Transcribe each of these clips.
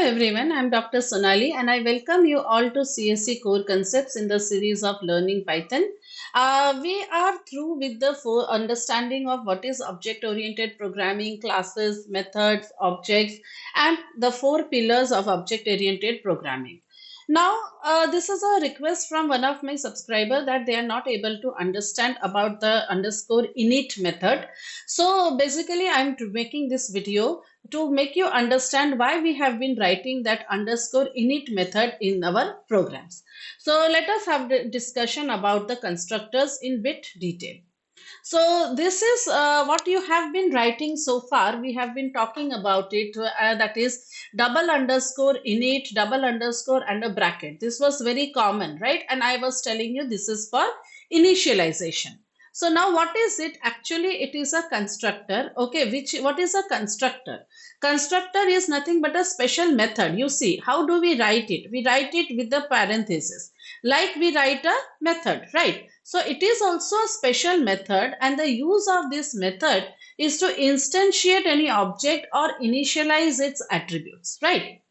everyone, I'm Dr. Sonali and I welcome you all to CSC Core Concepts in the series of Learning Python. We are through with the full understanding of what is object-oriented programming, classes, methods, objects, and the four pillars of object-oriented programming. Now, this is a request from one of my subscriber that they are not able to understand about the underscore init method. So basically, I'm making this video to make you understand why we have been writing that underscore init method in our programs. So let us have the discussion about the constructors in bit detail. So this is what you have been writing so far. We have been talking about it, that is double underscore init, double underscore and a bracket. This was very common, right? And I was telling you this is for initialization. So now what is it? Actually, it is a constructor. Okay, what is a constructor? Constructor is nothing but a special method. You see, how do we write it? We write it with the parenthesis, like we write a method, right? So it is also a special method, and the use of this method is to instantiate any object or initialize its attributes, right?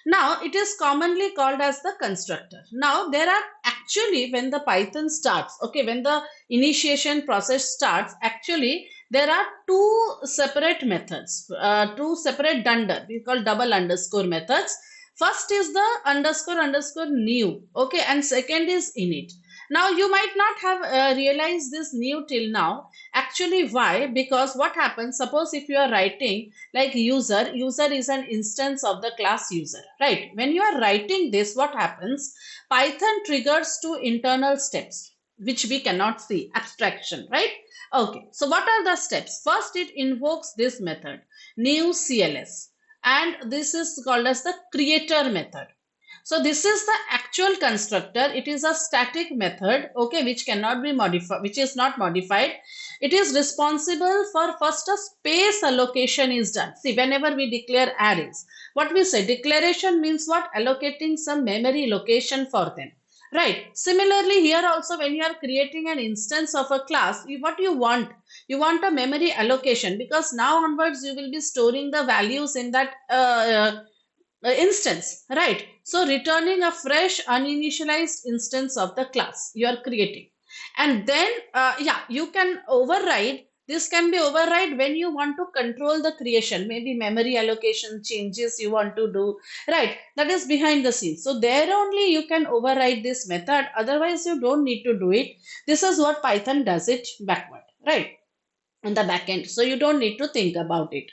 Now it is commonly called as the constructor. Now there are actually, when the Python starts, okay, when the initiation process starts, actually there are two separate methods, two separate dunder, we call double underscore methods. First is the underscore underscore new, okay, and second is init. Now you might not have realized this new till now. Actually, why? Because what happens, suppose if you are writing like user is an instance of the class user, right? When you are writing this, what happens? Python triggers two internal steps which we cannot see, abstraction, right? Okay, so what are the steps? First, it invokes this method new cls, and this is called as the creator method. So this is the actual constructor. It is a static method, okay, which cannot be modified, which is not modified. It is responsible for first a space allocation is done. See, whenever we declare arrays, what we say, declaration means what? Allocating some memory location for them. Right. Similarly, here also, when you are creating an instance of a class, what you want? You want a memory allocation, because now onwards you will be storing the values in that instance, right? So returning a fresh uninitialized instance of the class you are creating. And then, yeah, you can override. This can be override when you want to control the creation, maybe memory allocation changes you want to do, right? That is behind the scenes. So there only you can override this method. Otherwise, you don't need to do it. This is what Python does it backward, right? In the back end. So you don't need to think about it.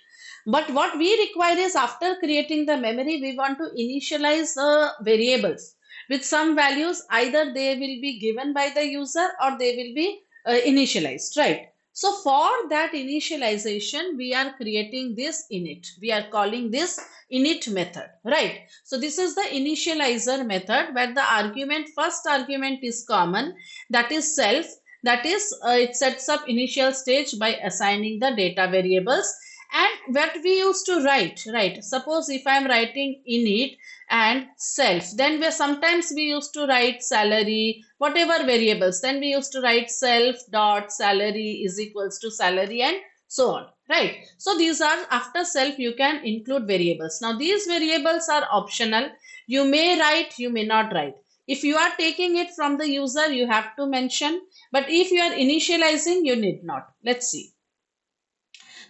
But what we require is, after creating the memory, we want to initialize the variables with some values. Either they will be given by the user or they will be initialized, right? So for that initialization, we are creating this init. We are calling this init method, right? So this is the initializer method, where the argument, first argument is common, that is self. That is, it sets up initial stage by assigning the data variables. And what we used to write, right? Suppose if I am writing init and self, then sometimes we used to write salary, whatever variables. Then we used to write self dot salary is equals to salary, and so on, right? So these are, after self you can include variables. Now these variables are optional. You may write, you may not write. If you are taking it from the user, you have to mention. But if you are initializing, you need not. Let's see.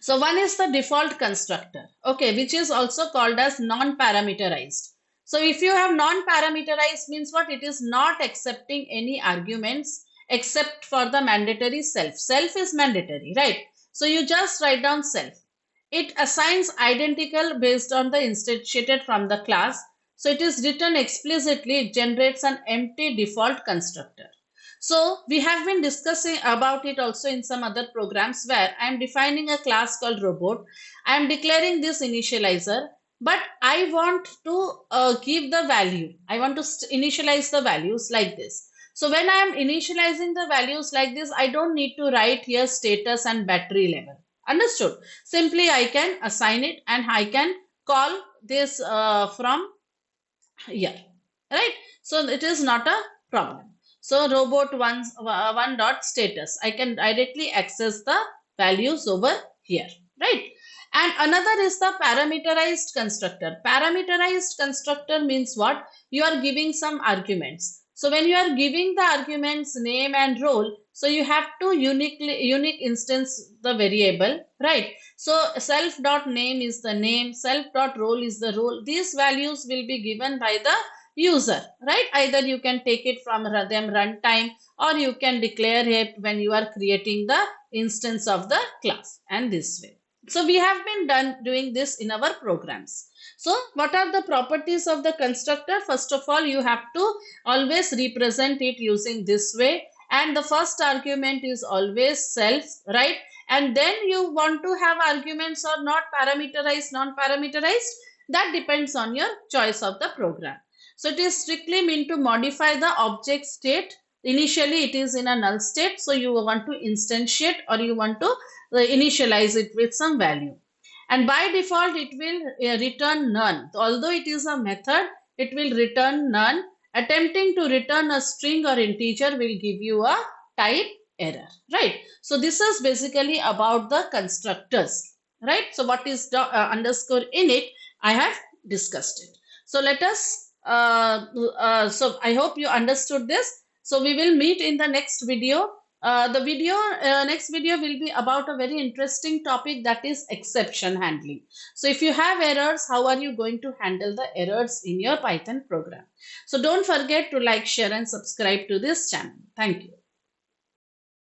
So one is the default constructor, okay, which is also called as non-parameterized. So if you have non-parameterized, means what? It is not accepting any arguments except for the mandatory self. Self is mandatory, right? So you just write down self. It assigns identical based on the instantiated from the class. So it is written explicitly, it generates an empty default constructor. So we have been discussing about it also in some other programs, where I am defining a class called robot. I am declaring this initializer, but I want to give the value. I want to initialize the values like this. So when I am initializing the values like this, I don't need to write here status and battery level. Understood? Simply I can assign it, and I can call this from here, right? So it is not a problem. So robot one dot status, I can directly access the values over here, right? And another is the parameterized constructor. Parameterized constructor means what? You are giving some arguments. So when you are giving the arguments name and role, so you have to unique instance the variable, right? So self dot name is the name, self dot role is the role. These values will be given by the user, right? Either you can take it from them runtime, or you can declare it when you are creating the instance of the class, and this way. So we have been doing this in our programs. So what are the properties of the constructor? First of all, you have to always represent it using this way, and the first argument is always self, right? And then you want to have arguments or not, parameterized, non-parameterized, that depends on your choice of the program. So it is strictly meant to modify the object state. Initially it is in a null state, so you want to instantiate or you want to initialize it with some value, and by default it will return none. Although it is a method, it will return none. Attempting to return a string or integer will give you a type error, right? So this is basically about the constructors, right? So what is the underscore init, I have discussed it. So let us so I hope you understood this. So we will meet in the next video. The next video will be about a very interesting topic, that is exception handling. So if you have errors, how are you going to handle the errors in your Python program? So don't forget to like, share and subscribe to this channel. Thank you.